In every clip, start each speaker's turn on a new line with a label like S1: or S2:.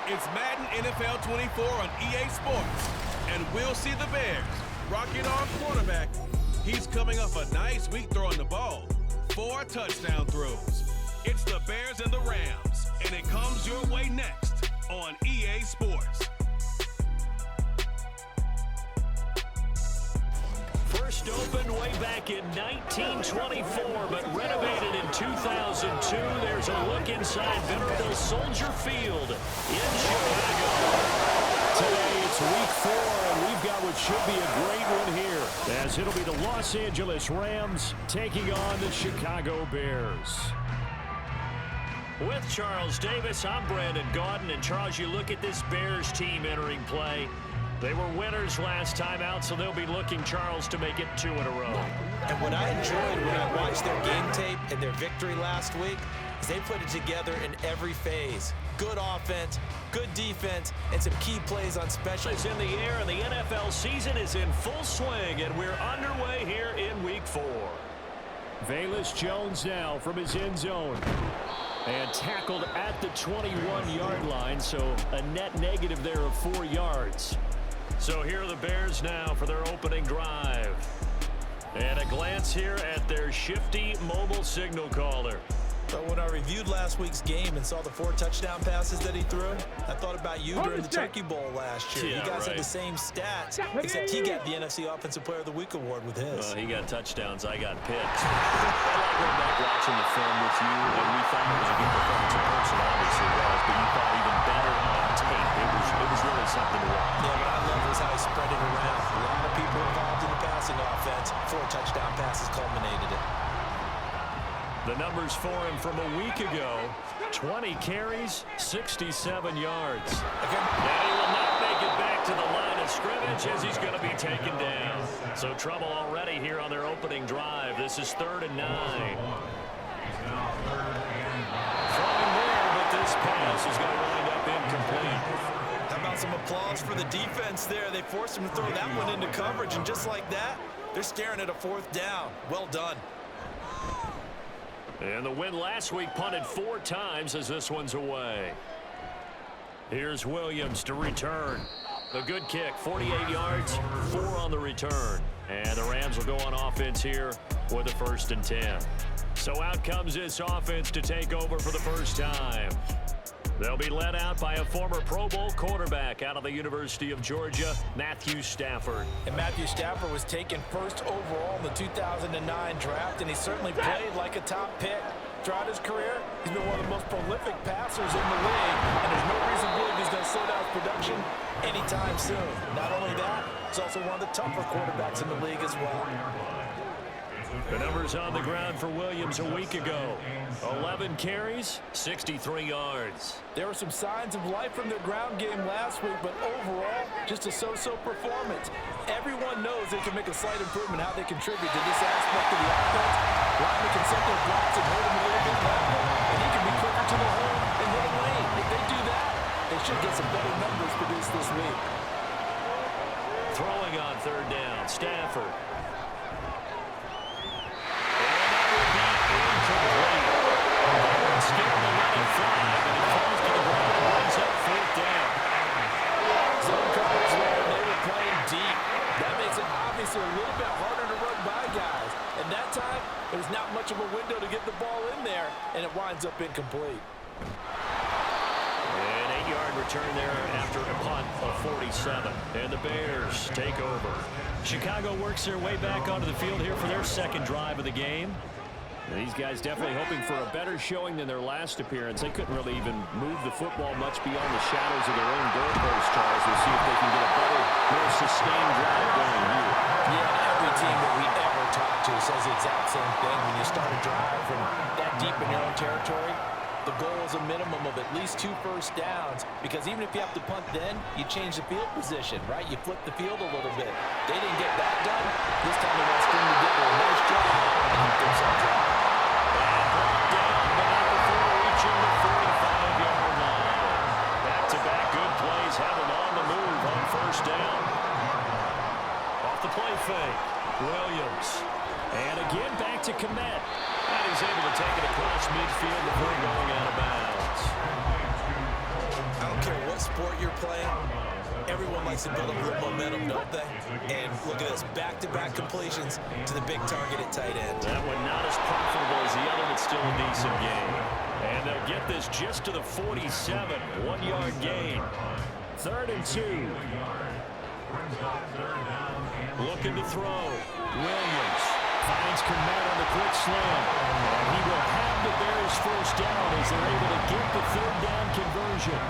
S1: It's Madden NFL 24 on EA Sports. And we'll see the Bears rocket on quarterback. He's coming off a nice week throwing the ball. 4 touchdown throws. It's the Bears and the Rams. And it comes your way next on EA Sports.
S2: First opened way back in 1924, but renovated in 2002. There's a look inside venerable Soldier Field in Chicago. Today it's week 4, and we've got what should be a great one here, as it'll be the Los Angeles Rams taking on the Chicago Bears. With Charles Davis, I'm Brandon Gaudin, and Charles, you look at this Bears team entering play. They were winners last time out, so they'll be looking, Charles, to make it 2 in a row.
S3: And what I enjoyed when I watched their game tape and their victory last week is they put it together in every phase. Good offense, good defense, and some key plays on special.
S2: It's in the air, and the NFL season is in full swing, and we're underway here in week 4. Velus Jones now from his end zone. And tackled at the 21-yard line, so a net negative there of 4 yards. So here are the Bears now for their opening drive. And a glance here at their shifty mobile signal caller.
S3: But when I reviewed last week's game and saw the 4 touchdown passes that he threw, I thought about you during the Turkey Bowl last year.
S2: Yeah,
S3: you guys had the same stats, except he got the NFC Offensive Player of the Week award with his.
S2: He got touchdowns, I got picks. I like going back watching the film with you, and we thought it was a good performance in person, obviously was, but you thought even better on tape. It was really something to watch.
S3: Yeah, what I love is how he spread it around. A lot of people involved in the passing offense. 4 touchdown passes culminated it.
S2: The numbers for him from a week ago, 20 carries, 67 yards. And he will not make it back to the line of scrimmage as he's going to be taken down. So trouble already here on their opening drive. This is 3rd and 9. Throwing there, but this pass is going to wind up incomplete.
S3: How about some applause for the defense there? They forced him to throw that one into coverage, and just like that, they're staring at a 4th down. Well done.
S2: And the win last week punted 4 times as this one's away. Here's Williams to return. A good kick, 48 yards, 4 on the return. And the Rams will go on offense here with a 1st and 10. So out comes this offense to take over for the first time. They'll be led out by a former Pro Bowl quarterback out of the University of Georgia, Matthew Stafford.
S3: And Matthew Stafford was taken 1st overall in the 2009 draft, and he certainly played like a top pick. Throughout his career, he's been one of the most prolific passers in the league, and there's no reason to believe he's going to slow down his production anytime soon. Not only that, he's also one of the tougher quarterbacks in the league as well.
S2: The numbers on the ground for Williams a week ago. 11 carries, 63 yards.
S3: There were some signs of life from their ground game last week, but overall, just a so-so performance. Everyone knows they can make a slight improvement how they contribute to this aspect of the offense. Line the consecutive blocks and hold him a little bit longer, and he can be quicker to the hole and hit a lane. If they do that, they should get some better numbers produced this week.
S2: Throwing on 3rd down, Stafford.
S3: A little bit harder to run by guys, and that time there's not much of a window to get the ball in there, and it winds up incomplete.
S2: An 8-yard return there after a punt of 47, and the Bears take over. Chicago works their way back onto the field here for their 2nd drive of the game. And these guys definitely hoping for a better showing than their last appearance. They couldn't really even move the football much beyond the shadows of their own goalpost, Charles. We'll see if they can get a better, more sustained drive going here.
S3: Yeah, every team that we ever talk to says the exact same thing. When you start a drive from that deep in your own territory, the goal is a minimum of at least 2 first downs, because even if you have to punt then, you change the field position, right? You flip the field a little bit. They didn't get that done. This time they want to string together a nice job and help themselves out.
S2: Down, but not before reaching the 45-yard line. Back-to-back good plays have them on the move on 1st down. Off the play fake, Williams. And again back to Kmet. And he's able to take it across midfield before going out of bounds.
S3: I don't care what sport you're playing, everyone likes to build up a little momentum, don't they? And look at this, back-to-back completions to the big target at tight end.
S2: That one not as profitable as the other, but still a decent gain. And they'll get this just to the 47, 1-yard gain. 3rd and 2. Looking to throw. Williams finds Komet on the quick slam. And he will have the Bears first down as they're able to get the 3rd down conversion.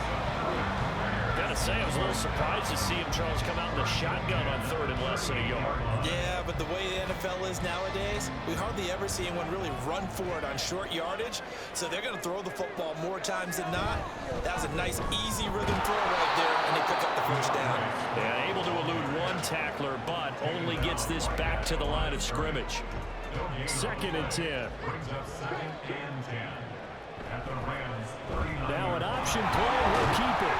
S2: Gotta say, I was a little surprised to see him, Charles, come out in the shotgun on 3rd and less than a yard.
S3: Yeah, but the way the NFL is nowadays, we hardly ever see anyone really run for it on short yardage. So they're going to throw the football more times than not. That was a nice, easy rhythm throw right there, and they pick up the first down.
S2: Yeah, able to elude one tackler, but only gets this back to the line of scrimmage. 2nd and 10. Now an option play, we'll keep it.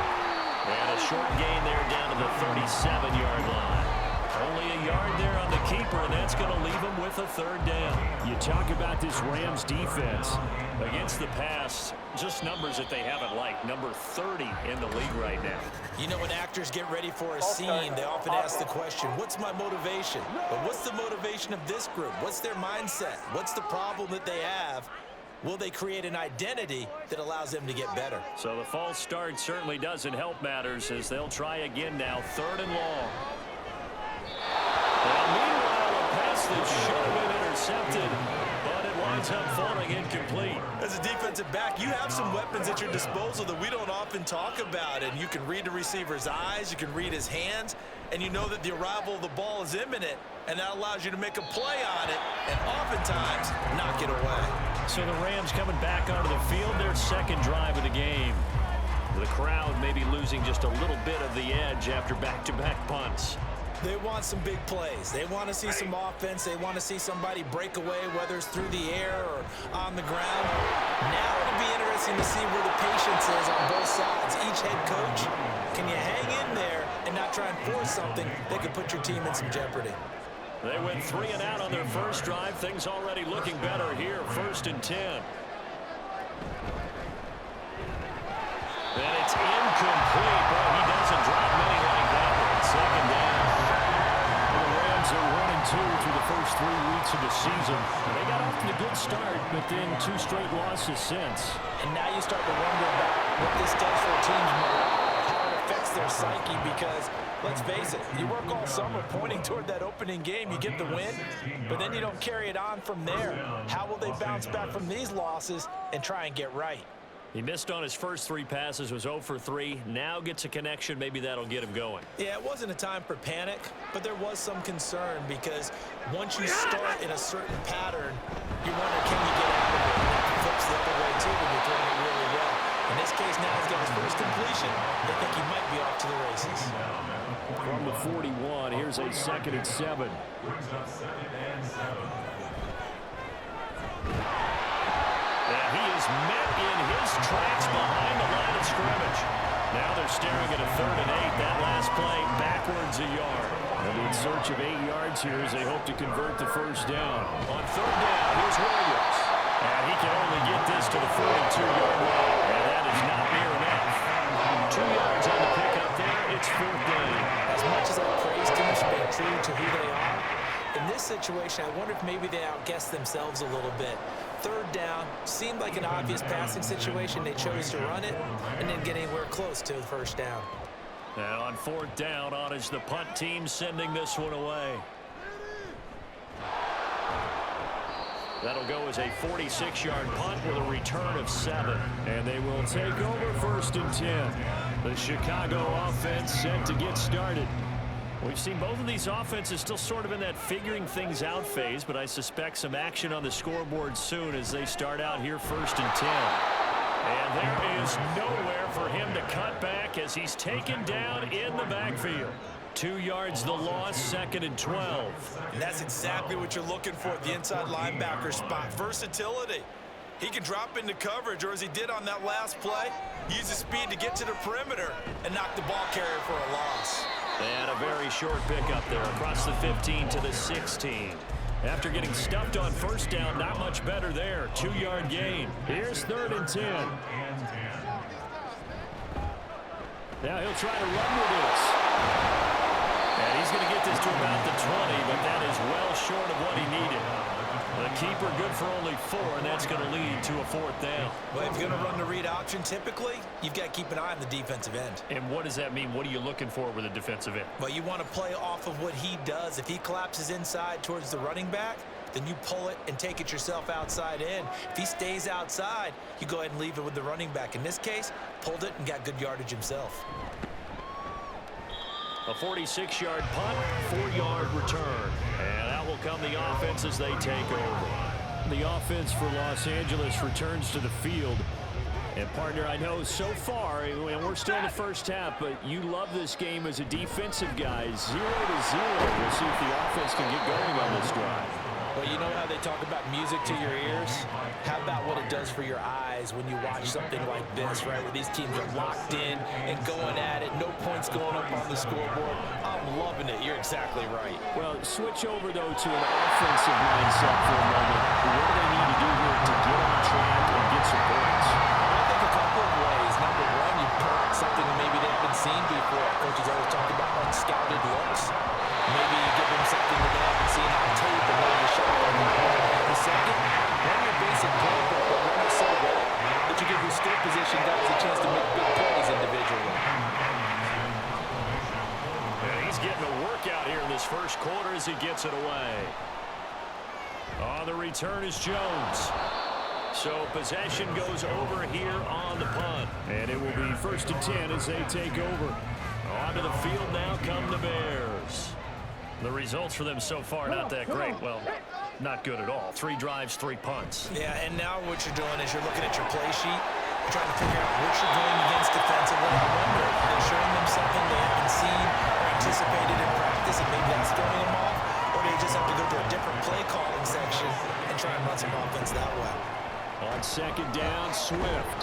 S2: And a short gain there down to the 37-yard line. Only a yard there on the keeper, and that's going to leave him with a 3rd down. You talk about this Rams defense. Against the pass, just numbers that they haven't liked. Number 30 in the league right now.
S3: You know, when actors get ready for a scene, they often ask the question, what's my motivation? But what's the motivation of this group? What's their mindset? What's the problem that they have? Will they create an identity that allows them to get better?
S2: So the false start certainly doesn't help matters as they'll try again now, 3rd and long. Well, meanwhile, a pass that should have been intercepted, but it winds up falling incomplete.
S3: As a defensive back, you have some weapons at your disposal that we don't often talk about, and you can read the receiver's eyes, you can read his hands, and you know that the arrival of the ball is imminent, and that allows you to make a play on it, and oftentimes knock it away.
S2: So the Rams coming back onto the field, their 2nd drive of the game. The crowd maybe losing just a little bit of the edge after back-to-back punts.
S3: They want some big plays. They want to see some offense. They want to see somebody break away, whether it's through the air or on the ground. Now it'll be interesting to see where the patience is on both sides. Each head coach, can you hang in there and not try and force something that could put your team in some jeopardy?
S2: They went 3 and out on their first drive. Things already looking better here. 1st and 10. And it's incomplete. Boy, he doesn't drop many like that one. 2nd down. The Rams are 1-2 through the first 3 weeks of the season. They got off to a good start, but then 2 straight losses since.
S3: And now you start to wonder about what this does for a team's morale, how it affects their psyche, because let's face it, you work all summer pointing toward that opening game, you get the win, but then you don't carry it on from there. How will they bounce back from these losses and try and get right?
S2: He missed on his first 3 passes, was 0 for 3. Now gets a connection. Maybe that'll get him going.
S3: Yeah, it wasn't a time for panic, but there was some concern because once you start in a certain pattern, you wonder, can you get out of it? And that flips the other way, too, when you're throwing it really well. In this case, now he's got his first completion. They think he might be off to the races.
S2: From the 41, here's a 2nd and 7. And he is met in his tracks behind the line of scrimmage. Now they're staring at a 3rd and 8. That last play backwards a yard. They'll be in search of 8 yards here as they hope to convert the first down. On 3rd down, here's Williams. And he can only get this to the 42-yard line. And that is not near enough. 2 yards on the pickup there. It's 4th down.
S3: As much as I praise teams for being true to who they are, in this situation, I wonder if maybe they outguessed themselves a little bit. 3rd down seemed like an obvious passing situation. They chose to run it and didn't get anywhere close to the first down.
S2: And on 4th down, on is the punt team sending this one away. That'll go as a 46-yard punt with a return of 7. And they will take over 1st and 10. The Chicago offense set to get started. We've seen both of these offenses still sort of in that figuring things out phase, but I suspect some action on the scoreboard soon as they start out here 1st and 10. And there is nowhere for him to cut back as he's taken down in the backfield. 2 yards the loss, 2nd and 12.
S3: And that's exactly what you're looking for at the inside linebacker spot. Versatility. He can drop into coverage, or as he did on that last play, use his speed to get to the perimeter and knock the ball carrier for a loss.
S2: And a very short pickup there across the 15 to the 16. After getting stuffed on 1st down, not much better there. 2-yard gain. Here's 3rd and 10. Now he'll try to run with this. And he's going to get this to about the 20, but that is well short of what he needed. The keeper good for only 4, and that's going to lead to a 4th down.
S3: Well, if you're going to run the read option, typically, you've got to keep an eye on the defensive end.
S2: And what does that mean? What are you looking for with a defensive end?
S3: Well, you want to play off of what he does. If he collapses inside towards the running back, then you pull it and take it yourself outside in. If he stays outside, you go ahead and leave it with the running back. In this case, pulled it and got good yardage himself.
S2: A 46-yard punt, 4-yard return. And out will come the offense as they take over. The offense for Los Angeles returns to the field. And, partner, I know so far, and we're still in the first half, but you love this game as a defensive guy. 0-0. We'll see if the offense can get going on this drive.
S3: Well, you know how they talk about music to your ears? How about what it does for your eyes when you watch something like this, right, where these teams are locked in and going at it, no points going up on the scoreboard? I'm loving it. You're exactly right.
S2: Well, switch over, though, to an offensive mindset for a moment. What do they need to do here to get on track and get some points?
S3: I think a couple of ways. Number one, you pull out something maybe they haven't seen before. Coaches always talk about unscouted looks. Maybe you give them something that they haven't seen on tape and run the shot on the ball. The second, run your basic playbook, but run it so well that you give your skill position guys a chance to make big plays individually.
S2: And he's getting a workout here in this first quarter as he gets it away. On the return is Jones. So possession goes over here on the punt. And it will be 1st and 10 as they take over. Onto the field now come the Bears. The results for them so far not that great. Well, not good at all. 3 drives, 3 punts.
S3: Yeah, and now what you're doing is you're looking at your play sheet. You're trying to figure out what you're going against defensively. I wonder if they're showing them something they haven't seen or anticipated in practice, and maybe that's throwing them off. Or do you just have to go to a different play calling section and try and run some offense that way?
S2: On 2nd down, Swift.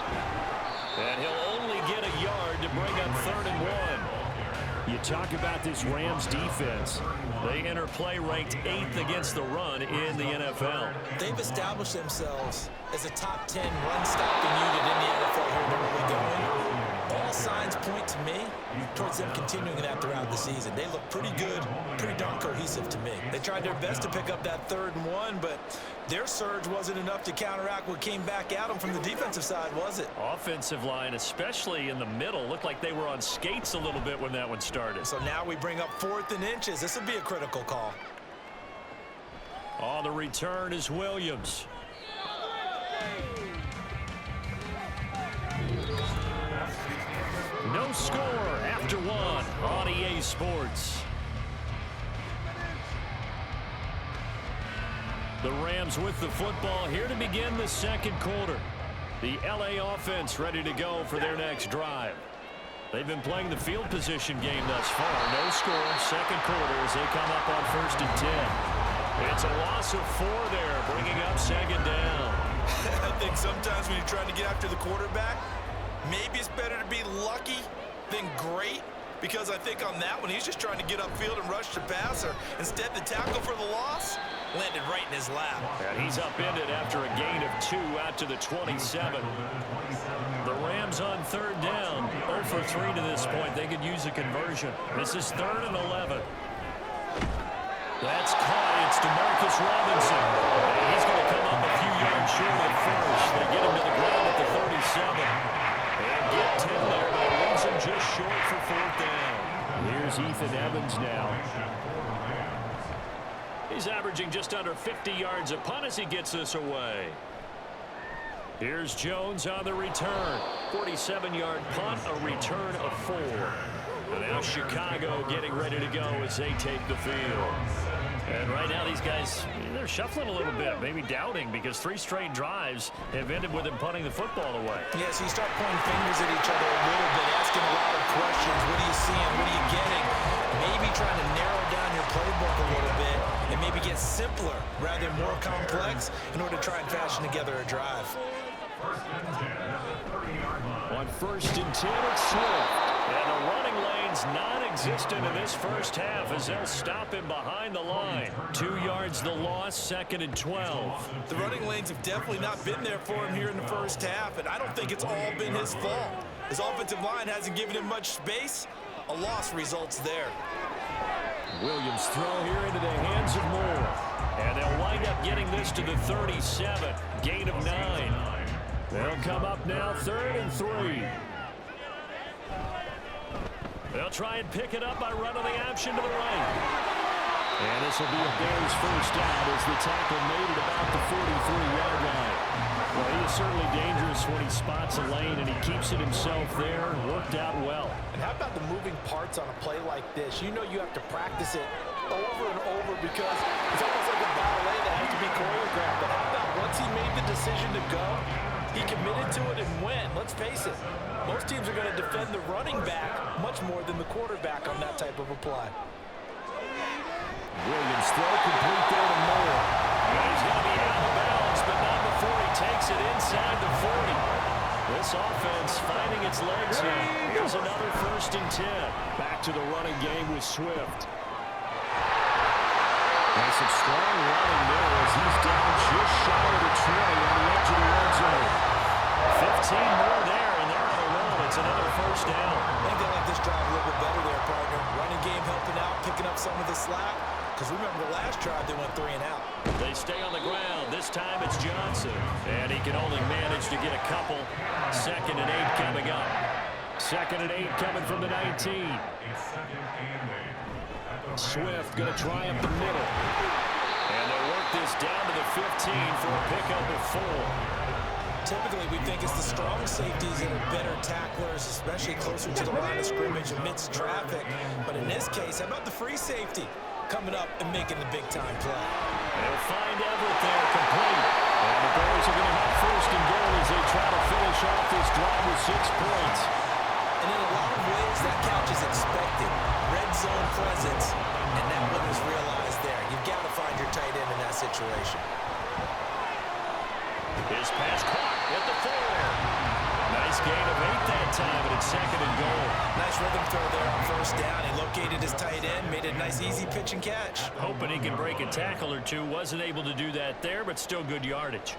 S2: And he'll only get a yard to bring up 3rd and 1. You talk about this Rams defense. They enter play ranked 8th against the run in the NFL.
S3: They've established themselves as a top 10 run-stopping unit in the NFL here where we're going. All signs point to me towards them continuing that throughout the season. They look pretty good, pretty darn cohesive to me. They tried their best to pick up that 3rd and 1, but their surge wasn't enough to counteract what came back at them from the defensive side, was it?
S2: Offensive line, especially in the middle, looked like they were on skates a little bit when that one started.
S3: So now we bring up 4th and inches. This would be a critical call.
S2: On the return is Williams. No score after 1 on EA Sports. The Rams with the football here to begin the 2nd quarter. The LA offense ready to go for their next drive. They've been playing the field position game thus far. No score, 2nd quarter as they come up on 1st and 10. It's a loss of 4 there, bringing up 2nd down.
S3: I think sometimes when you're trying to get after the quarterback, maybe it's better to be lucky than great, because I think on that one, he's just trying to get upfield and rush the passer. Instead, the tackle for the loss landed right in his lap.
S2: And he's upended after a gain of 2 out to the 27. The Rams on 3rd down, 0 for 3 to this point. They could use a conversion. This is 3rd and 11. That's caught. It's DeMarcus Robinson. And he's going to come up a few yards short of first. They get him to the ground at the 37. And get 10 there, but it leaves him just short for 4th down. Here's Ethan Evans now. He's averaging just under 50 yards a punt as he gets this away. Here's Jones on the return. 47-yard punt, a return of 4. And now Chicago getting ready to go as they take the field. And right now these guys, they're shuffling a little bit, maybe doubting, because 3 straight drives have ended with them punting the football away.
S3: Yeah, so you start pointing fingers at each other a little bit, asking a lot of questions. What are you seeing? What are you getting? Maybe trying to narrow down your playbook a little bit and maybe get simpler rather than more complex in order to try and fashion together a drive.
S2: On 1st and 10, it's Swift. And the running lane's non-existent in this first half as they'll stop him behind the line. 2 yards the loss, 2nd and 12.
S3: The running lanes have definitely not been there for him here in the first half, and I don't think it's all been his fault. His offensive line hasn't given him much space. A loss results there.
S2: Williams throw here into the hands of Moore. And they'll wind up getting this to the 37. Gain of 9. They'll come up now 3rd and 3. They'll try and pick it up by running the option to the right. And this will be a Bears first down as the tackle made it about the 43-yard line. Well, he is certainly dangerous when he spots a lane and he keeps it himself there. Worked out well.
S3: And how about the moving parts on a play like this? You know you have to practice it over and over because it's almost like a ballet that has to be choreographed. But how about once he made the decision to go, he committed to it and went. Let's face it, most teams are going to defend the running back much more than the quarterback on that type of a play.
S2: Williams throw complete there to Moore. And he's going to be out of bounds, but not before he takes it inside the 40. This offense finding its legs here. Here's another 1st and 10. Back to the running game with Swift. And some strong running there as he's down just shy of the 20 on the edge of the red zone. 15 more there, and they're on a roll. It's another 1st down.
S3: I think they like this drive a little bit better there, partner. Running game helping out, picking up some of the slack. Because remember the last drive, they went 3 and out.
S2: They stay on the ground. This time it's Johnson. And he can only manage to get a couple. 2nd and 8 coming up. 2nd and 8 coming from the 19. Swift going to try up the middle. And they work this down to the 15 for a pickup of 4.
S3: Typically, we think it's the strong safeties that are better tacklers, especially closer to the line of scrimmage amidst traffic. But in this case, how about the free safety coming up and making the big-time play?
S2: They'll find Everett there, complete. And the Bears are going to have 1st and goal as they try to finish off this drive with 6 points.
S3: And in a lot of ways, that count is expected. Red zone presence, and that one was realized there. You've got to find your tight end in that situation.
S2: His pass caught at the 4. Nice gain of 8 that time, and it's 2nd and goal.
S3: Nice rhythm throw there on 1st down. He located his tight end, made a nice easy pitch and catch.
S2: Hoping he can break a tackle or two. Wasn't able to do that there, but still good yardage.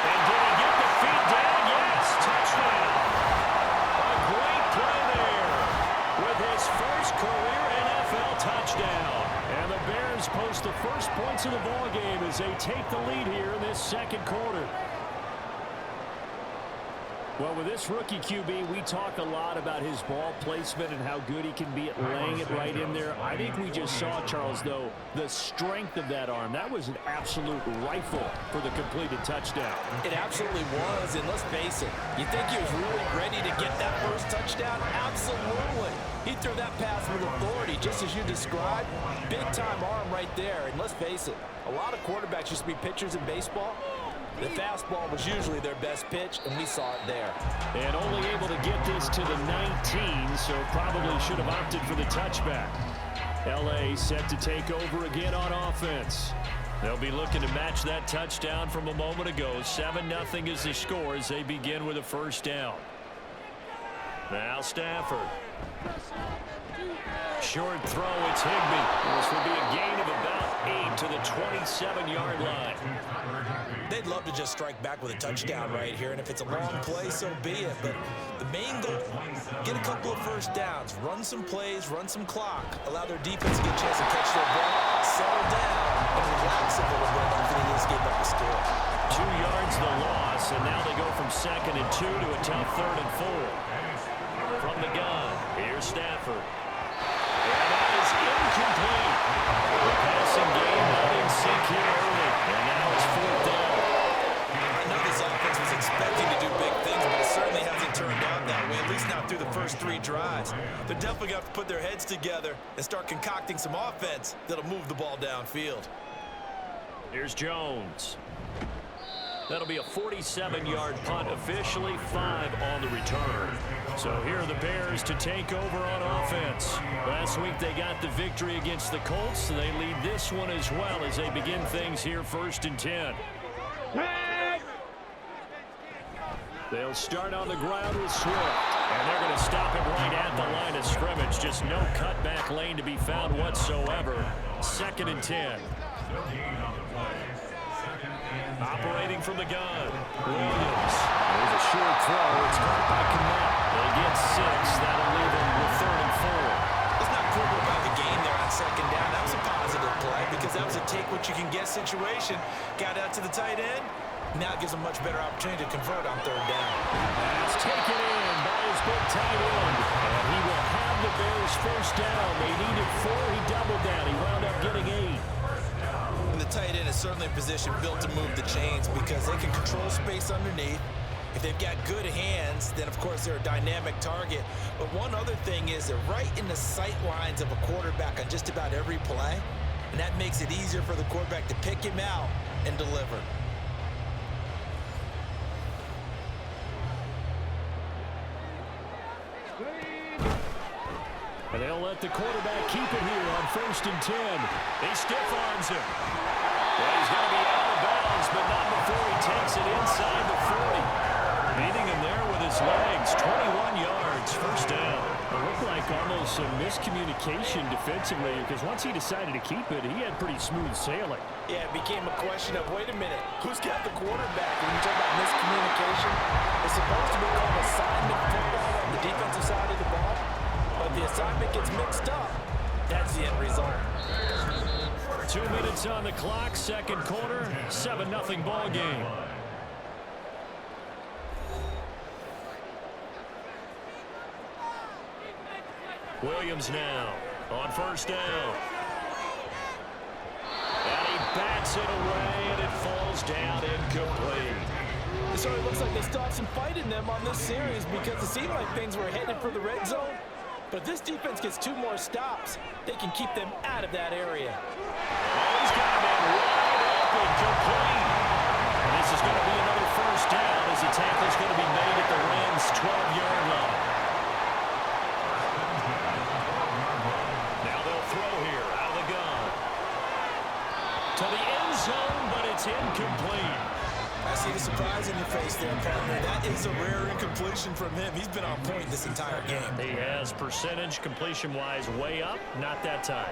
S2: And did he get the feet down? Yes, touchdown. A great play there with his first career NFL touchdown. And the Bears post the first points of the ballgame as they take the lead here in this 2nd quarter. Well, with this rookie QB, we talk a lot about his ball placement and how good he can be at laying it right in there. I think we just saw, Charles, though, the strength of that arm. That was an absolute rifle for the completed touchdown.
S3: It absolutely was, and let's face it, you think he was really ready to get that first touchdown? Absolutely. He threw that pass with authority, just as you described. Big-time arm right there, and let's face it, a lot of quarterbacks used to be pitchers in baseball. The fastball was usually their best pitch, and we saw it there.
S2: And only able to get this to the 19, so probably should have opted for the touchback. L.A. set to take over again on offense. They'll be looking to match that touchdown from a moment ago. 7-0 is the score as they begin with a 1st down. Now Stafford. Short throw, it's Higbee. This will be a gain of about 8 to the 27-yard line.
S3: They'd love to just strike back with a touchdown right here, and if it's a long play, so be it. But the main goal, get a couple of 1st downs, run some plays, run some clock, allow their defense to get a chance to catch their breath, settle down, and relax a little bit after they just gave up the score.
S2: 2 yards the loss, and now they go from 2nd and 2 to a tough 3rd and 4. From the gun, here's Stafford. And that is incomplete. The passing game not in sync here early, and now it's 4th down.
S3: I know this offense was expecting to do big things, but it certainly hasn't turned out that way, at least not through the first 3 drives. They're definitely going to have to put their heads together and start concocting some offense that'll move the ball downfield.
S2: Here's Jones. That'll be a 47-yard punt, officially 5 on the return. So here are the Bears to take over on offense. Last week they got the victory against the Colts, and they lead this one as well as they begin things here 1st and 10. They'll start on the ground with Swift, and they're going to stop him right at the line of scrimmage. Just no cutback lane to be found whatsoever. 2nd and 10. Operating from the gun, Williams. There's a short throw. It's caught by Kmet. They get 6. That'll leave them with 3rd and 4.
S3: Let's not quibble about the game there on 2nd down. That was a positive play because that was a take-what-you-can-get situation. Got out to the tight end. Now it gives them much better opportunity to convert on 3rd down.
S2: That's taken in by his big tight end. And he will have the Bears 1st down. They needed 4. He doubled down. He wound up getting 8.
S3: And the tight end is certainly a position built to move the chains because they can control space underneath. If they've got good hands, then of course they're a dynamic target. But one other thing is they're right in the sight lines of a quarterback on just about every play. And that makes it easier for the quarterback to pick him out and deliver.
S2: And they'll let the quarterback keep it here on 1st and 10. He stiff-arms him. Well, he's going to be out of bounds, but not before he takes it inside the 40. Meeting him there with his legs. 21 yards, 1st down. It looked like almost some miscommunication defensively because once he decided to keep it, he had pretty smooth sailing.
S3: Yeah, it became a question of, wait a minute, who's got the quarterback? When you talk about miscommunication, it's supposed to be called assignment football on the defensive side of the ball. But the assignment gets mixed up. That's the end result.
S2: 2 minutes on the clock, 2nd quarter, 7-0 ball game. Williams now on 1st down. And he bats it away, and it falls down incomplete.
S3: It sort of looks like they still have some fight in them on this series because it seemed like things were headed for the red zone. But if this defense gets 2 more stops, they can keep them out of that area.
S2: Oh, he's got him wide open, complete. And this is going to be another 1st down as the tackle's going to be made at the Rams' 12-yard line. Now they'll throw here out of the gun. To the end zone, but it's incomplete.
S3: I see the surprise in your face there, partner. That is a rare incompletion from him. He's been on point this entire game.
S2: He has percentage completion-wise way up, not that time.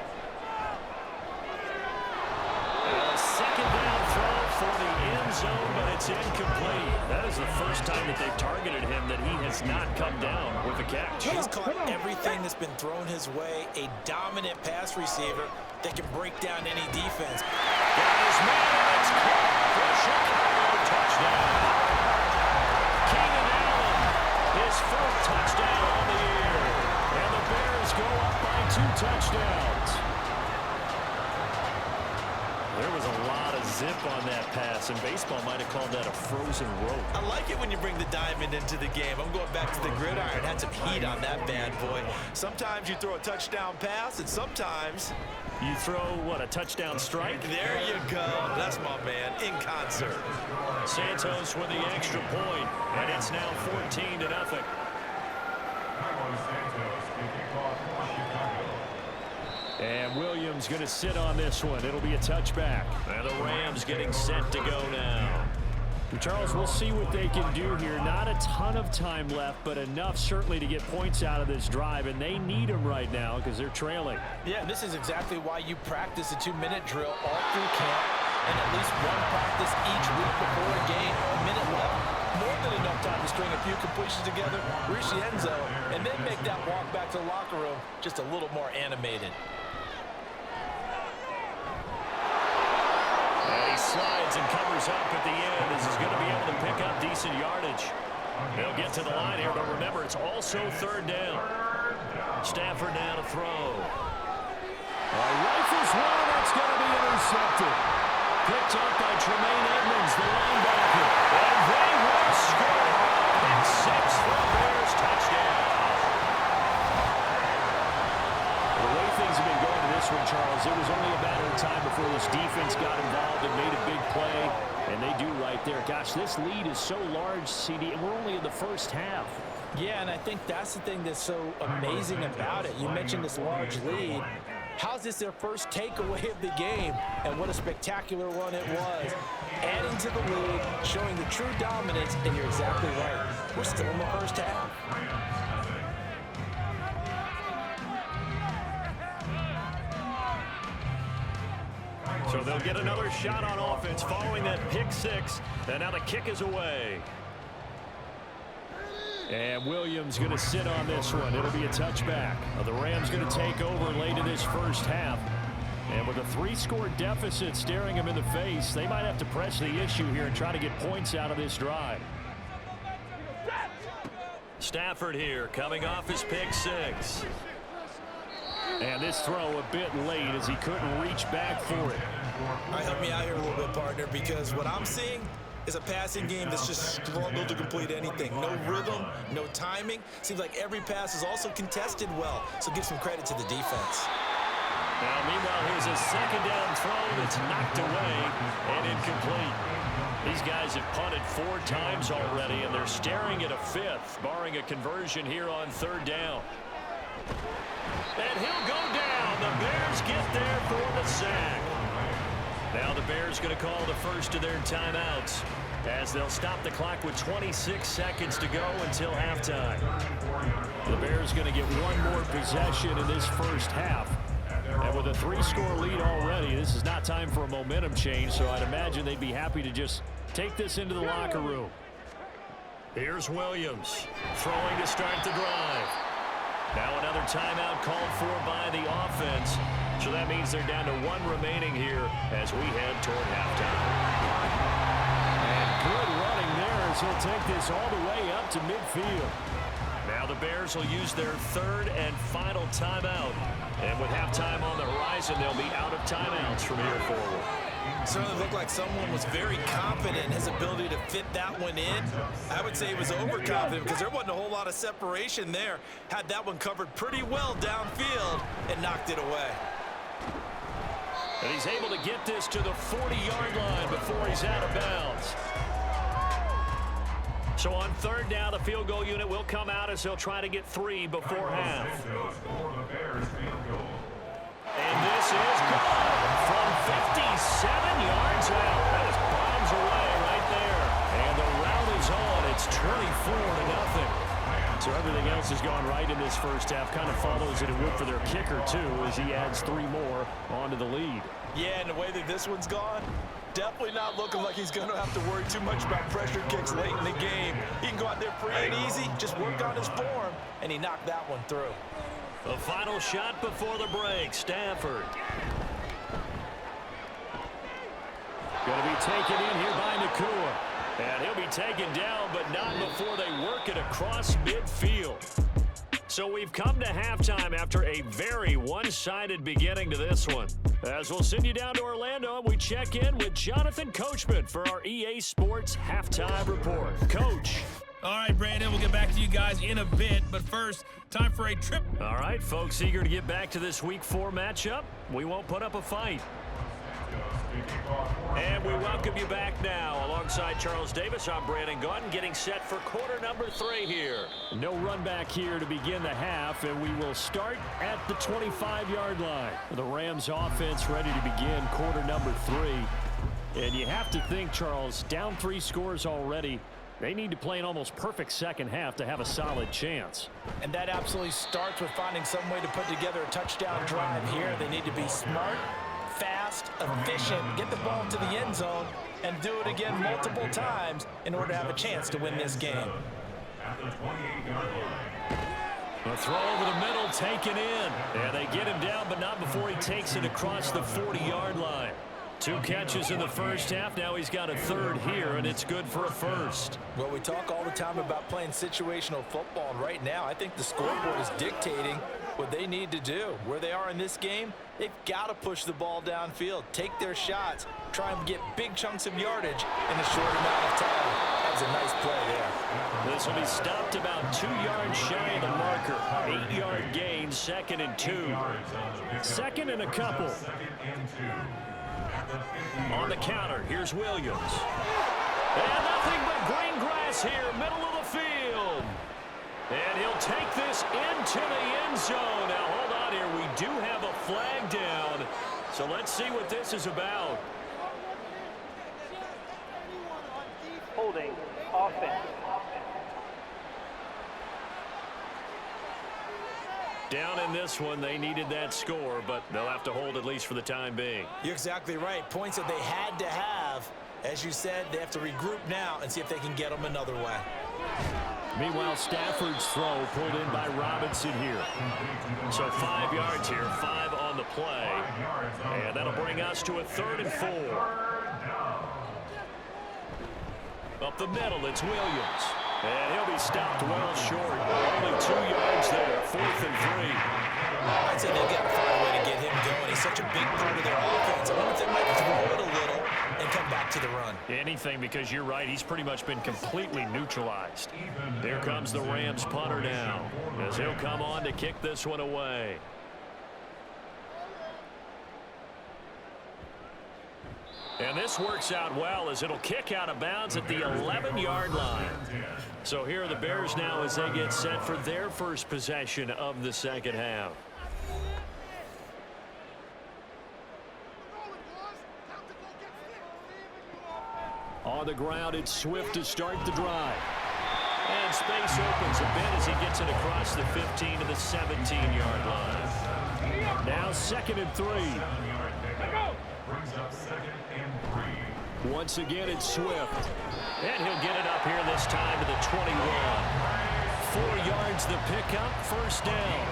S2: A 2nd down throw for the end zone, but it's incomplete. That is the first time that they've targeted him that he has not come down with a catch.
S3: He's caught everything that's been thrown his way. A dominant pass receiver that can break down any defense.
S2: Got his man, and it's caught for a Chicago touchdown. Keenan Allen, his 4th touchdown on the year. And the Bears go up by 2 touchdowns. There was a lot of zip on that pass, and baseball might have called that a frozen rope.
S3: I like it when you bring the diamond into the game. I'm going back to the gridiron. Had some heat on that bad boy. Sometimes you throw a touchdown pass, and sometimes
S2: you throw, what, a touchdown strike?
S3: There you go. That's my man, in concert.
S2: Santos with the extra point, and it's now 14-0. And Williams going to sit on this one. It'll be a touchback. And the Rams getting set to go now. Charles, we'll see what they can do here. Not a ton of time left, but enough certainly to get points out of this drive, and they need them right now because they're trailing.
S3: Yeah, this is exactly why you practice a 2-minute drill all through camp and at least one practice each week before a game. A minute left, more than enough time to string a few completions together, reach the end zone, and then make that walk back to the locker room just a little more animated.
S2: He slides and covers up at the end. This is going to be able to pick up decent yardage. They'll get to the line here, but remember, it's also 3rd down. Stafford now to throw. Rifles one, that's going to be intercepted. Picked up by Tremaine Edmonds, the linebacker. And they will score. And 6 for the Bears, touchdown. The way things have been going to this one, Charles, it was only a matter of time before this defense got involved and made a big play, and they do right there. Gosh, this lead is so large, CD, and we're only in the 1st half.
S3: Yeah, and I think that's the thing that's so amazing about it. You mentioned this large lead. How's this their first takeaway of the game? And what a spectacular one it was. Adding to the lead, showing the true dominance, and you're exactly right. We're still in the 1st half.
S2: So they'll get another shot on offense following that pick six. And now the kick is away. And Williams going to sit on this one. It'll be a touchback. The Rams going to take over late in this first half. And with a 3-score deficit staring them in the face, they might have to press the issue here and try to get points out of this drive. Stafford here coming off his pick six. And this throw a bit late as he couldn't reach back for it.
S3: All right, help me out here a little bit, partner, because what I'm seeing is a passing game that's just struggled to complete anything. No rhythm, no timing. Seems like every pass is also contested well, so give some credit to the defense.
S2: Now, meanwhile, here's a second down throw that's knocked away and incomplete. These guys have punted 4 times already, and they're staring at a 5th, barring a conversion here on 3rd down. And he'll go down. The Bears get there for the sack. Now the Bears going to call the first of their timeouts as they'll stop the clock with 26 seconds to go until halftime. The Bears going to get one more possession in this first half. And with a 3-score lead already, this is not time for a momentum change, so I'd imagine they'd be happy to just take this into the locker room. Here's Williams throwing to start the drive. Now another timeout called for by the offense. So that means they're down to 1 remaining here as we head toward halftime. And good running there as he'll take this all the way up to midfield. Now the Bears will use their 3rd and final timeout. And with halftime on the horizon, they'll be out of timeouts from here forward.
S3: Certainly looked like someone was very confident in his ability to fit that one in. I would say he was overconfident because there wasn't a whole lot of separation there. Had that one covered pretty well downfield and knocked it away.
S2: And he's able to get this to the 40-yard line before he's out of bounds. So on 3rd down, the field goal unit will come out as they'll try to get 3 before half. And this is good from 57 yards out. That was bombs away right there. And the route is on. It's 24-0. So everything else has gone right in this first half. Kind of follows it would for their kicker, too, as he adds 3 more onto the lead.
S3: Yeah, and the way that this one's gone, definitely not looking like he's going to have to worry too much about pressure kicks late in the game. He can go out there free and easy, just work on his form, and he knocked that one through.
S2: The final shot before the break, Stafford. Going to be taken in here by Nakua. And he'll be taken down, but not before they work it across midfield. So we've come to halftime after a very one-sided beginning to this one. As we'll send you down to Orlando, and we check in with Jonathan Coachman for our EA Sports Halftime Report. Coach.
S4: All right, Brandon, we'll get back to you guys in a bit, but first, time for a trip.
S2: All right, folks, eager to get back to this Week 4 matchup. We won't put up a fight. And we welcome you back now. Alongside Charles Davis, I'm Brandon Gaudin, getting set for quarter number 3 here. No run back here to begin the half, and we will start at the 25-yard line. The Rams offense ready to begin quarter number 3. And you have to think, Charles, down 3 scores already. They need to play an almost perfect second half to have a solid chance.
S3: And that absolutely starts with finding some way to put together a touchdown drive here. They need to be smart, fast, efficient, get the ball to the end zone, and do it again multiple times in order to have a chance to win this game.
S2: A throw over the middle, taken in. And they get him down, but not before he takes it across the 40-yard line. 2 catches in the first half. Now he's got a 3rd here, and it's good for a first.
S3: Well, we talk all the time about playing situational football, and right now I think the scoreboard is dictating what they need to do. Where they are in this game, they've got to push the ball downfield, take their shots, try and get big chunks of yardage in a short amount of time. That was a nice play there.
S2: This will be stopped about 2 yards shy of the marker. 8-yard gain, 2nd and 2. 2nd and a couple. On the counter, here's Williams. And nothing but green grass here, middle of the field. And he'll take this into the end zone. Now, hold on here. We do have a flag down. So let's see what this is about.
S5: Holding offense.
S2: Down in this one, they needed that score, but they'll have to hold at least for the time being.
S3: You're exactly right. Points that they had to have. As you said, they have to regroup now and see if they can get them another way.
S2: Meanwhile, Stafford's throw pulled in by Robinson here. So 5 yards here, 5 on the play. And that'll bring us to a 3rd and 4. Up the middle, it's Williams. And he'll be stopped well short. Only 2 yards there, 4th and 3.
S3: I'd say they've got to find a way to get him going. He's such a big part of their offense. I wonder if they might throw it a little and come back to the run.
S2: Anything, because you're right, he's pretty much been completely neutralized. Here comes the Rams punter now, as he'll come on to kick this one away. And this works out well as it'll kick out of bounds at the 11-yard line. So here are the Bears now as they get set for their first possession of the second half. On the ground, it's Swift to start the drive. And space opens a bit as he gets it across the 15 to the 17-yard line. Now 2nd and 3. Once again, it's Swift. And he'll get it up here this time to the 21. 4 yards the pickup, first down.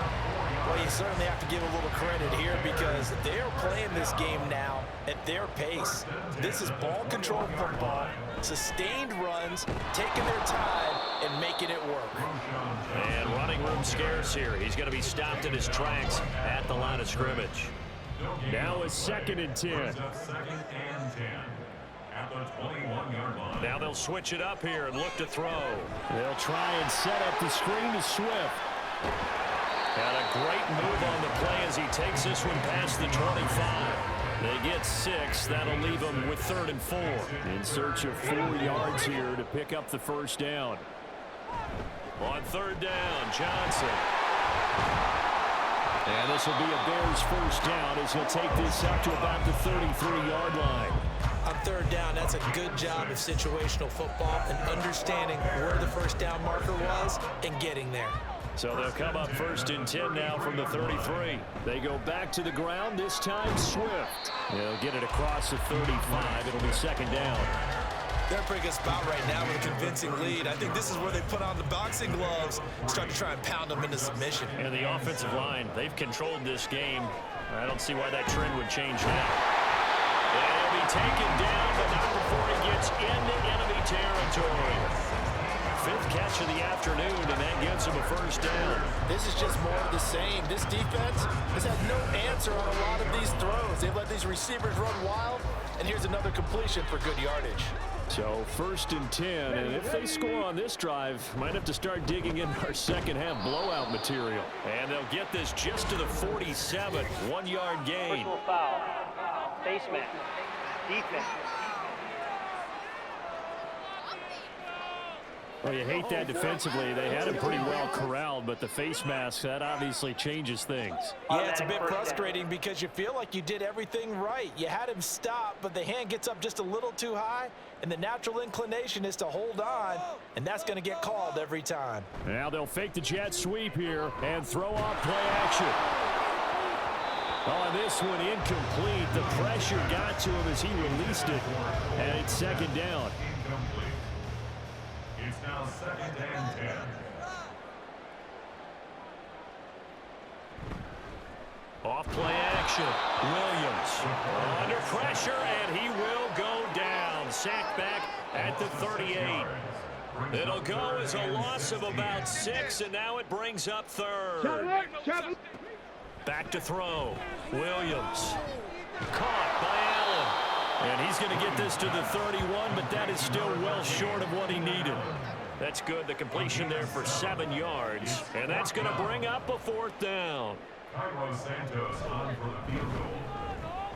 S3: Well, you certainly have to give a little credit here because they're playing this game now at their pace. This is ball control football, sustained runs, taking their time and making it work.
S2: And running room scarce here. He's going to be stopped in his tracks at the line of scrimmage. Now a 2nd and 10. Now they'll switch it up here and look to throw. They'll try and set up the screen to Swift. And a great move on the play as he takes this one past the 25. They get 6. That'll leave them with 3rd and 4. In search of 4 yards here to pick up the first down. On 3rd down, Johnson. And this will be a Bears first down as he'll take this up to about the 33-yard line.
S3: On 3rd down, that's a good job of situational football and understanding where the first down marker was and getting there.
S2: So they'll come up 1st and 10 now from the 33. They go back to the ground, this time Swift. They'll get it across the 35. It'll be 2nd down.
S3: They're in a pretty good spot right now with a convincing lead. I think this is where they put on the boxing gloves and start to try and pound them into submission.
S2: And the offensive line, they've controlled this game. I don't see why that trend would change now. And he'll be taken down, but not before he gets into enemy territory. 5th catch of the afternoon, and that gets him a first down.
S3: This is just more of the same. This defense has had no answer on a lot of these throws. They've let these receivers run wild, and here's another completion for good yardage.
S2: So 1st and 10, and if they score on this drive, might have to start digging in our second half blowout material. And they'll get this just to the 47, 1-yard gain.
S5: Personal foul. Face mask. Defense.
S2: Well, you hate that defensively. They had him pretty well corralled, but the face mask, that obviously changes things.
S3: Yeah, it's a bit frustrating because you feel like you did everything right. You had him stop, but the hand gets up just a little too high, and the natural inclination is to hold on, and that's going to get called every time.
S2: Now they'll fake the jet sweep here and throw off play action. On this one, incomplete. The pressure got to him as he released it, and it's 2nd down.
S6: It's now 2nd and 10.
S2: Off play action. Williams under pressure, and he will go down. Sacked back at the 38. It'll go as a loss of about 6, and now it brings up 3rd. Back to throw. Williams. Caught by Allen. And he's going to get this to the 31, but that is still well short of what he needed. That's good. The completion there for 7 yards. And that's going to bring up a 4th down.
S6: Santos on for the field goal.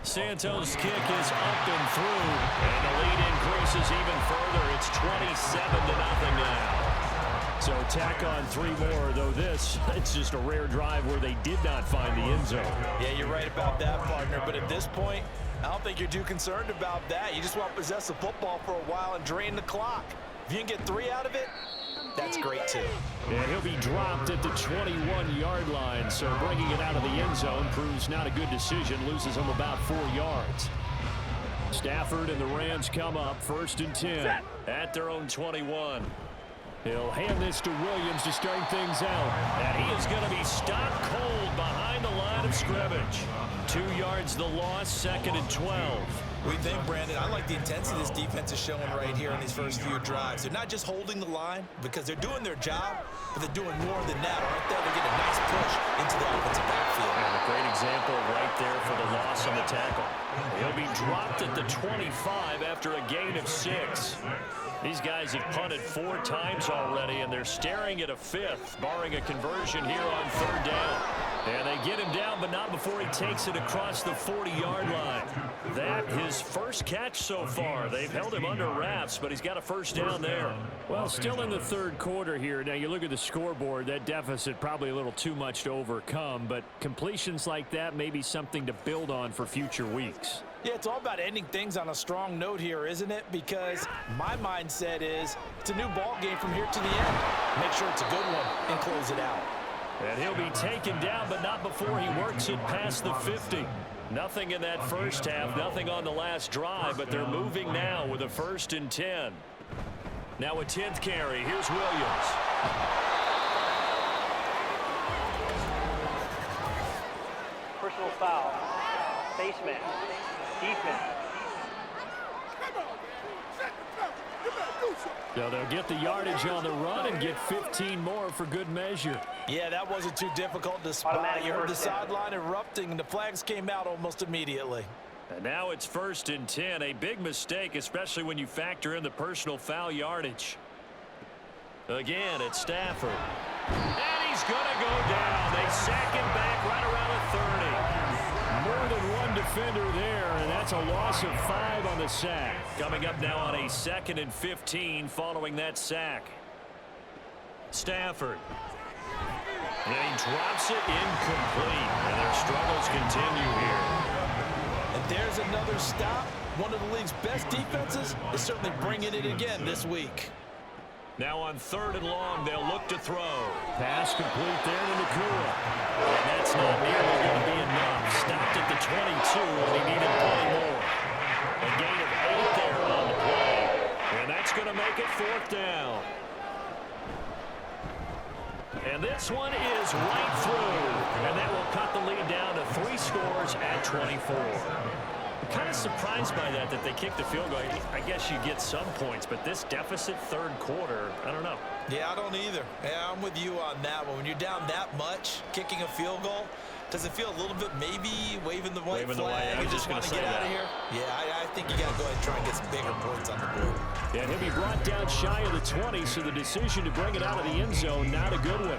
S2: Santos' kick is up and through. And the lead increases even further. It's 27-0 now. So tack on 3 more, though this, it's just a rare drive where they did not find the end zone.
S3: Yeah, you're right about that, partner. But at this point, I don't think you're too concerned about that. You just want to possess the football for a while and drain the clock. If you can get 3 out of it, that's great too.
S2: And he'll be dropped at the 21-yard line, so bringing it out of the end zone proves not a good decision, loses him about 4 yards. Stafford and the Rams come up 1st and 10 at their own 21. He'll hand this to Williams to start things out. And he is going to be stopped cold behind the line of scrimmage. 2 yards the loss, 2nd and 12.
S3: We think, Brandon, I like the intensity this defense is showing right here in these first few drives. They're not just holding the line because they're doing their job, but they're doing more than that. Right there, they're getting a nice push into the offensive backfield.
S2: And a great example right there for the loss on the tackle. He'll be dropped at the 25 after a gain of 6. These guys have punted 4 times already, and they're staring at a 5th, barring a conversion here on 3rd down. And they get him down, but not before he takes it across the 40-yard line. That his first catch so far. They've held him under wraps, but he's got a 1st down there. Well, still in the 3rd quarter here. Now, you look at the scoreboard, that deficit probably a little too much to overcome, but completions like that may be something to build on for future weeks.
S3: Yeah, it's all about ending things on a strong note here, isn't it? Because my mindset is it's a new ball game from here to the end. Make sure it's a good one and close it out.
S2: And he'll be taken down, but not before he works it past the 50. Nothing in that first half, nothing on the last drive, but they're moving now with a 1st and 10. Now a 10th carry. Here's Williams.
S5: Personal foul. Face man. Defense.
S2: So they'll get the yardage on the run and get 15 more for good measure.
S3: Yeah, that wasn't too difficult to spot. You heard the sideline erupting, and the flags came out almost immediately.
S2: And now it's 1st and 10. A big mistake, especially when you factor in the personal foul yardage. Again, it's Stafford. And he's going to go down. They sack him back right around the 30. More than one defender there, and that's a loss of 5 on the sack. Coming up now on a 2nd and 15 following that sack. Stafford. And he drops it incomplete. And their struggles continue here.
S3: And there's another stop. One of the league's best defenses is certainly bringing it again this week.
S2: Now on 3rd and long, they'll look to throw. Pass complete there to Nakua. And that's not nearly going to be enough. Stopped at the 22, and he needed plenty more. A gain of 8 there on the play. And that's going to make it 4th down. And this one is right through. And that will cut the lead down to 3 scores at 24. I'm kind of surprised by that they kicked the field goal. I guess you get some points, but this deficit 3rd quarter, I don't know.
S3: Yeah, I don't either. Yeah, I'm with you on that one. When you're down that much, kicking a field goal, does it feel a little bit maybe waving the white flag and just want to get out of here? Yeah, I think you got to go ahead and try and get some bigger points on the board.
S2: And he'll be brought down shy of the 20, so the decision to bring it out of the end zone, not a good one.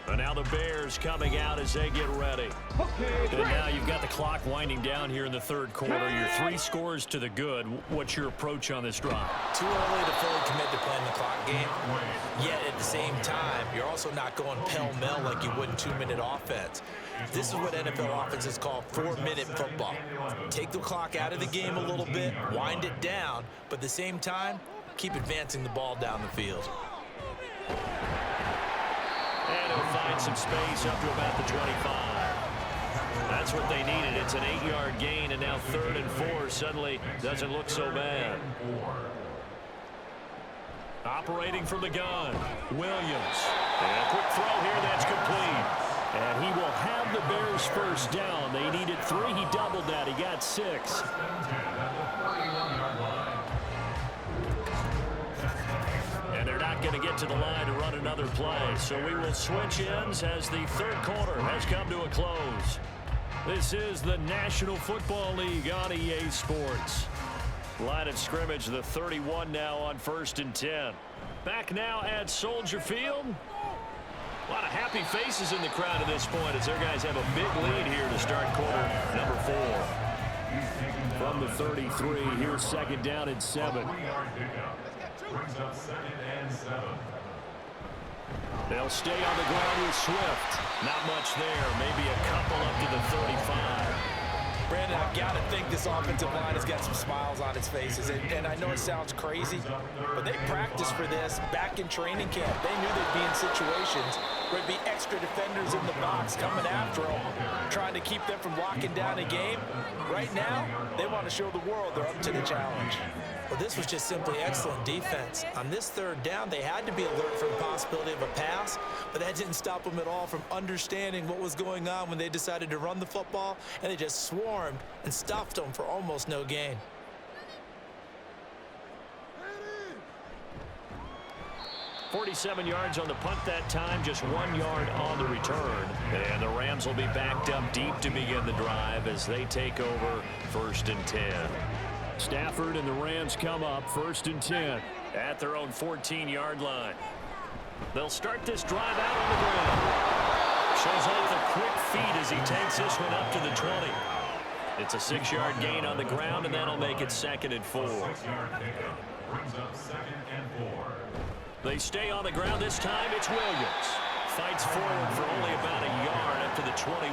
S2: And now the Bears coming out as they get ready. And now you've got the clock winding down here in the 3rd quarter. You're 3 scores to the good. What's your approach on this drive?
S3: Too early to fully commit to playing the clock game. Yet at the same time, you're also not going pell-mell like you would in 2-minute offense. This is what NFL offenses call 4-minute football. Take the clock out of the game a little bit, wind it down, but at the same time, keep advancing the ball down the field.
S2: And he'll find some space up to about the 25. That's what they needed. It's an 8-yard gain, and now 3rd and 4 suddenly doesn't look so bad. Operating from the gun, Williams. And a quick throw here that's complete. And he will have the Bears 1st down. They needed 3. He doubled that. He got 6. And they're not going to get to the line to run another play. So we will switch ends as the 3rd quarter has come to a close. This is the National Football League on EA Sports. Line of scrimmage, the 31 now on 1st and 10. Back now at Soldier Field. A lot of happy faces in the crowd at this point as their guys have a big lead here to start quarter number 4. From the 33, here's 2nd down and 7.
S6: Brings up 2nd and 7.
S2: They'll stay on the ground with Swift. Not much there. Maybe a couple up to the 35.
S3: Brandon, I've got to think this offensive line has got some smiles on its faces. And I know it sounds crazy, but they practiced for this back in training camp. They knew they'd be in situations where there'd be extra defenders in the box coming after them, trying to keep them from locking down a game. Right now, they want to show the world they're up to the challenge. Well, this was just simply excellent defense. On this third down, they had to be alert for the possibility of a pass, but that didn't stop them at all from understanding what was going on when they decided to run the football, and they just swarmed and stuffed them for almost no gain.
S2: .47 yards on the punt that time, just 1 yard on the return. And the Rams will be backed up deep to begin the drive as they take over 1st and 10. Stafford and the Rams come up 1st and 10 at their own 14-yard line. They'll start this drive out on the ground. Shows off a quick feed as he takes this one up to the 20. It's a 6-yard gain on the ground, and that'll make it 2nd and 4.
S6: Brings up 2nd and 4.
S2: They stay on the ground this time. It's Williams. Fights forward for only about a yard up to the 21.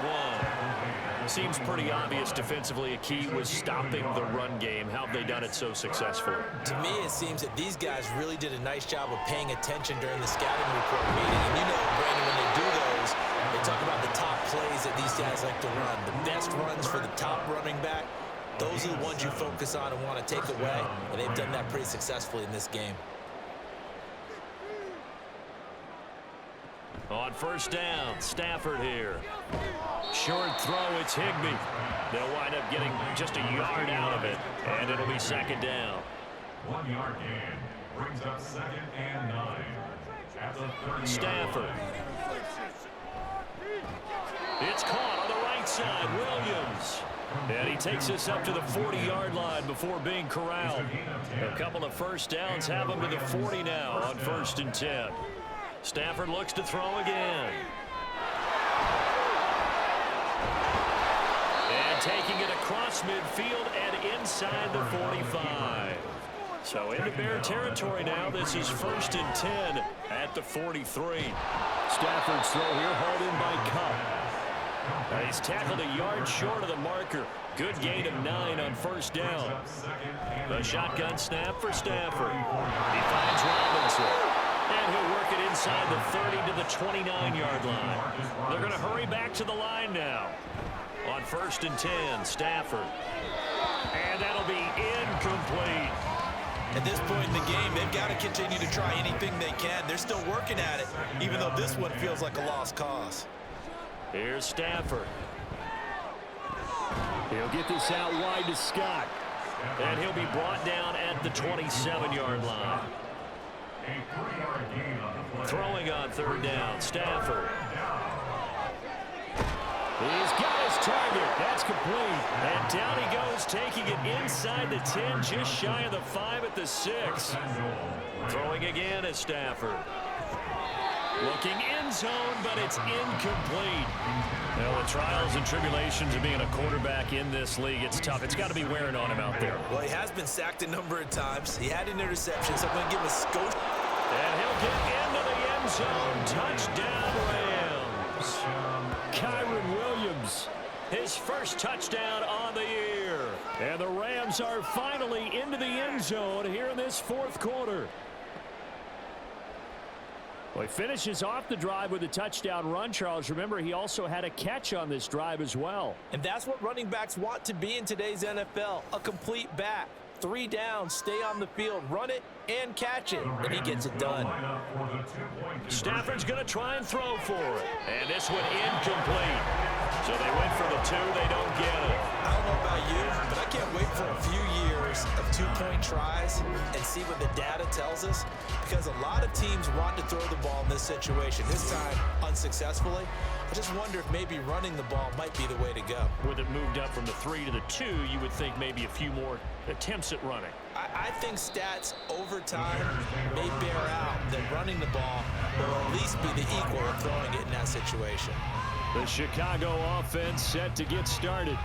S2: Seems pretty obvious defensively a key was stopping the run game. How have they done it so successful?
S3: To me, it seems that these guys really did a nice job of paying attention during the scouting report meeting. And you know, Brandon, when they do those, they talk about the top plays that these guys like to run. The best runs for the top running back, those are the ones you focus on and want to take away. And they've done that pretty successfully in this game.
S2: On 1st down, Stafford here. Short throw, it's Higbee. They'll wind up getting just a yard out of it, and it'll be 2nd down.
S6: 1 yard gain brings up 2nd and 9 at the 30-yard
S2: Stafford.
S6: line.
S2: It's caught on the right side, Williams. And he takes this up to the 40-yard line before being corralled. A couple of 1st downs have him to the 40 now on 1st and 10. Stafford looks to throw again. And taking it across midfield and inside the 45. So into Bear territory now. This is 1st and 10 at the 43. Stafford's throw here hauled in by Cup. He's tackled a yard short of the marker. Good gain of 9 on 1st down. The shotgun snap for Stafford. He finds Robinson. And he'll work it inside the 30 to the 29-yard line. They're going to hurry back to the line now. On 1st and 10, Stafford. And that'll be incomplete.
S3: At this point in the game, they've got to continue to try anything they can. They're still working at it, even though this one feels like a lost cause.
S2: Here's Stafford. He'll get this out wide to Scott. And he'll be brought down at the 27-yard line. Throwing on 3rd down, Stafford. He's got his target. That's complete. And down he goes, taking it inside the 10, just shy of the 5 at the 6. Throwing again is Stafford. Looking end zone, but it's incomplete. Well, the trials and tribulations of being a quarterback in this league, it's tough. It's got to be wearing on him out there.
S3: Well, he has been sacked a number of times. He had an interception, so I'm going to give him a scope.
S2: And he'll get into the end zone. Touchdown, Rams. Kyron Williams, his first touchdown on the year. And the Rams are finally into the end zone here in this 4th quarter. Well, he finishes off the drive with a touchdown run, Charles. Remember, he also had a catch on this drive as well.
S3: And that's what running backs want to be in today's NFL, a complete back. 3 downs, stay on the field, run it, and catch it. And he gets it done.
S2: Stafford's going to try and throw for it. And this one incomplete. So they went for the 2. They don't get it.
S3: I don't know about you, but I can't wait for a few years of 2-point tries and see what the data tells us. Because a lot of teams want to throw the ball in this situation. This time, unsuccessfully. I just wonder if maybe running the ball might be the way to go.
S2: With it moved up from the 3 to the 2, you would think maybe a few more attempts at running.
S3: I think stats over time may bear out that running the ball will at least be the equal of throwing it in that situation.
S2: The Chicago offense set to get started.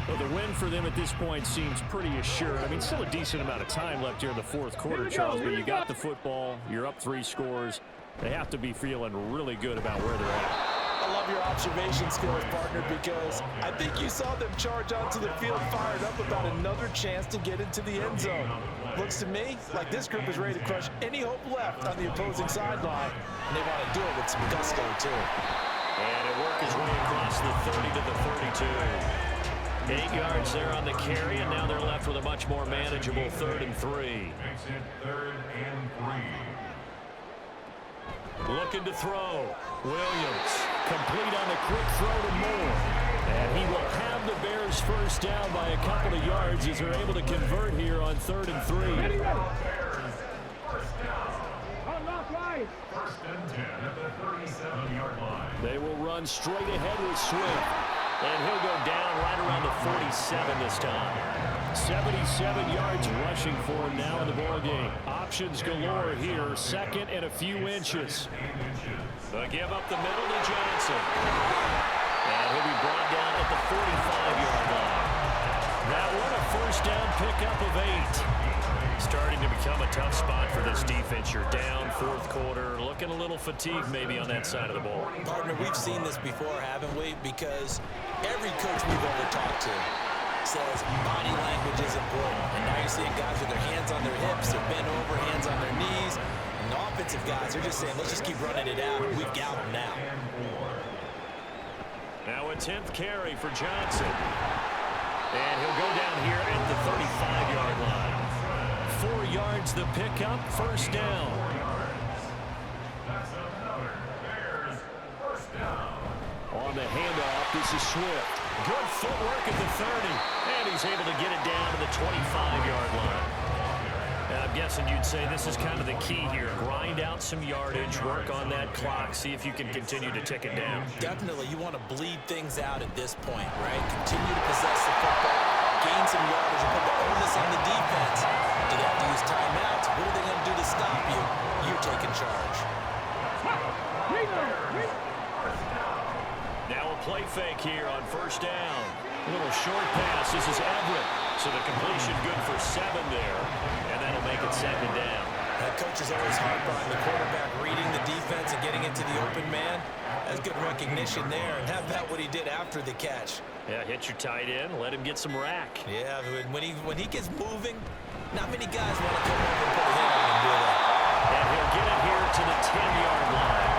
S2: Well, the win for them at this point seems pretty assured. I mean, still a decent amount of time left here in the 4th quarter, Charles, but you got the football, you're up 3 scores. They have to be feeling really good about where they're at.
S3: I love your observation skills, partner, because I think you saw them charge onto the field fired up about another chance to get into the end zone. Looks to me like this group is ready to crush any hope left on the opposing sideline, and they want to do it with some gusto, too.
S2: And it worked his way across the 30 to the 32. 8 yards there on the carry, and now they're left with a much more manageable 3rd and 3.
S6: Makes it 3rd and 3.
S2: Looking to throw. Williams complete on the quick throw to Moore. And he will have the Bears first down by a couple of yards as they're able to convert here on 3rd and 3.
S6: Bears first down. First and 10 at the 37-yard line.
S2: They will run straight ahead with Swift. And he'll go down right around the 47 this time. 77 yards rushing for him now in the ball game. Options galore here. 2nd and a few inches. They give up the middle to Johnson. And he'll be brought down at the 45-yard line. That one a first down pickup of 8. Starting to become a tough spot for this defense. You're down 4th quarter. Looking a little fatigued maybe on that side of the ball.
S3: Partner, we've seen this before, haven't we? Because every coach we've ever talked to says body language is important. And now you're seeing guys with their hands on their hips, they're bent over, hands on their knees. And the offensive guys are just saying, let's just keep running it out. We've got them now.
S2: Now a 10th carry for Johnson. And he'll go down here at the 35-yard line. 4 yards the pickup, first down.
S6: That's another Bears first down.
S2: On the handoff, this is Swift. Good footwork at the 30. And he's able to get it down to the 25-yard line. And I'm guessing you'd say this is kind of the key here. Grind out some yardage, work on that clock, see if you can continue to tick it down.
S3: Definitely, you want to bleed things out at this point, right? Continue to possess the football, gain some yardage, and put the onus on the defense. Do they have to use timeouts? What are they going to do to stop you? You're taking charge.
S2: Now a play fake here on first down. A little short pass. This is Everett. So the completion good for 7 there. And that'll make it 2nd down.
S3: That coach is always hard on the quarterback reading the defense and getting into the open man. That's good recognition there. And how about what he did after the catch?
S2: Yeah, hit your tight end. Let him get some rack.
S3: Yeah, when he gets moving, not many guys want to come over and put a hit on him, do they?
S2: And he'll get it here to the 10-yard line.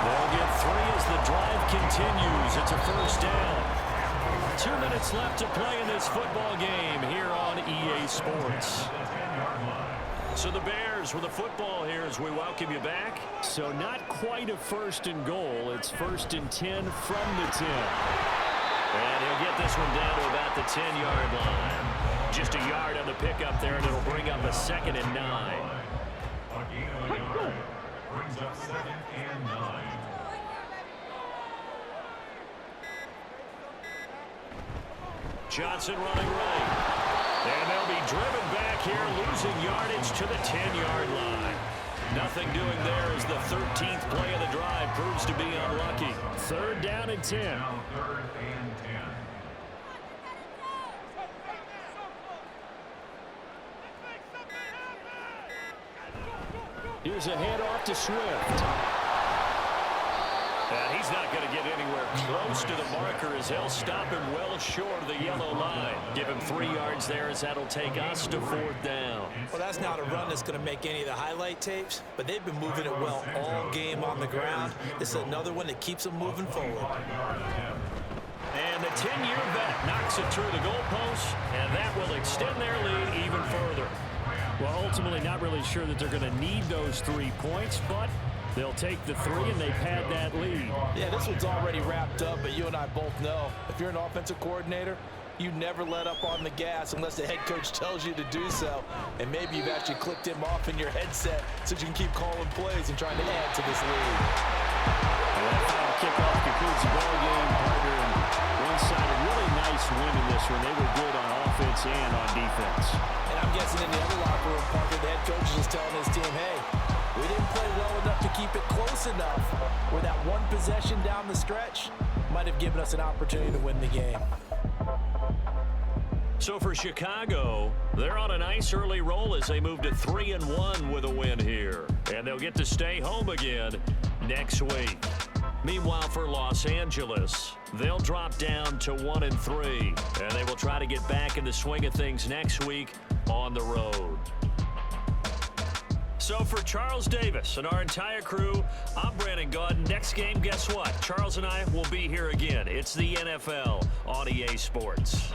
S2: They'll get 3 as the drive continues. It's a first down. 2 minutes left to play in this football game here on EA Sports. So the Bears with the football here as we welcome you back. So not quite a 1st and goal. It's 1st and 10 from the 10. And he'll get this one down to about the 10-yard line. Just a yard on the pickup there, and it'll bring up a 2nd and 9.
S6: A gain of a yard brings up 2nd and 9.
S2: Johnson running right. And they'll be driven back here, losing yardage to the 10-yard line. Nothing doing there as the 13th play of the drive proves to be unlucky. 3rd down and 10.
S6: Now 3rd and 10.
S2: Here's a handoff to Swift. And he's not going to get anywhere close to the marker as they'll stop him well short of the yellow line. Give him 3 yards there as that'll take us to 4th down.
S3: Well, that's not a run that's going to make any of the highlight tapes, but they've been moving it well all game on the ground. This is another one that keeps them moving forward.
S2: And the 10-year vet knocks it through the goalpost, and that will extend their lead even further. Well, ultimately not really sure that they're going to need those 3 points, but they'll take the 3 and they pad that lead.
S3: Yeah, this one's already wrapped up, but you and I both know if you're an offensive coordinator, you never let up on the gas unless the head coach tells you to do so. And maybe you've actually clicked him off in your headset so you can keep calling plays and trying to add to this lead.
S2: And that final kickoff concludes the ball game, partner. And one side, a really nice win in this one. They were good on offense and on defense.
S3: And I'm guessing in the other locker room, Parker, the head coach is just telling his team, hey, we didn't play well enough to keep it close enough where that one possession down the stretch might have given us an opportunity to win the game.
S2: So for Chicago, they're on a nice early roll as they move to 3-1 with a win here. And they'll get to stay home again next week. Meanwhile, for Los Angeles, they'll drop down to 1-3, and they will try to get back in the swing of things next week on the road. So for Charles Davis and our entire crew, I'm Brandon Gaudin. Next game, guess what? Charles and I will be here again. It's the NFL on EA Sports.